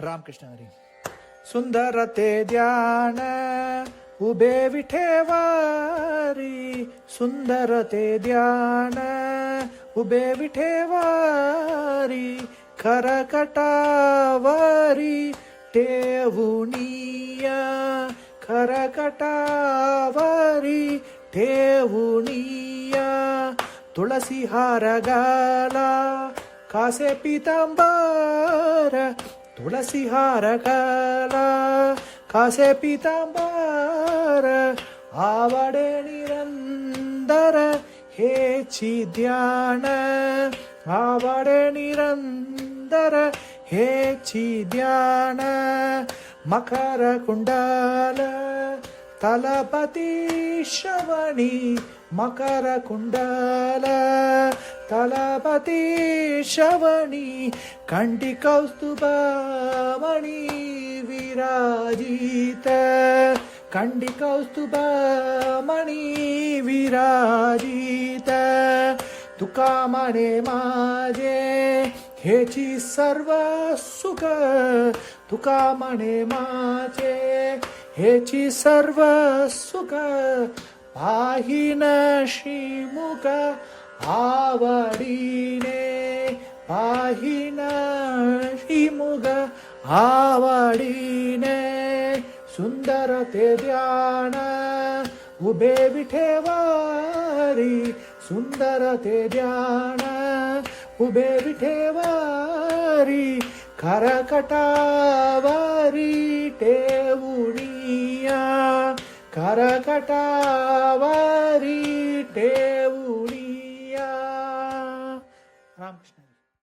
रामकृष्ण हरी. सुंदर ते ध्यान उभे विठेवारी, सुंदर ते ध्यान उभे विठेवारी, खरकटावरी ठेवुनिया, खरकटावरी ठेवुनिया. तुळसी हार घाला कासे पीतांबर, तुळसी हार घाला कासे पीतांबर. आवडे निरंतर हेची ध्यान, आवडे निरंतर हेची ध्यान. मकर कुंडल तलपती श्रवणी, मकर कुंडल तलपती श्रवणी. कंठी कौस्तुभमणि विराजित, कंठी कौस्तुभमणि विराजित. तुका म्हणे माझे हेची सर्व सुख, तुका म्हणे माझे हेची सर्व सुख. पाहिन श्रीमुख आवडीने, पाहिन श्रीमुख आवडीने. सुंदर ते ध्यान उभे विठेवारी, सुंदर ते ध्यान उभे विठेवारी. खरकटावरी ठेवुनिया, खरकटावरी ठेवुनिया.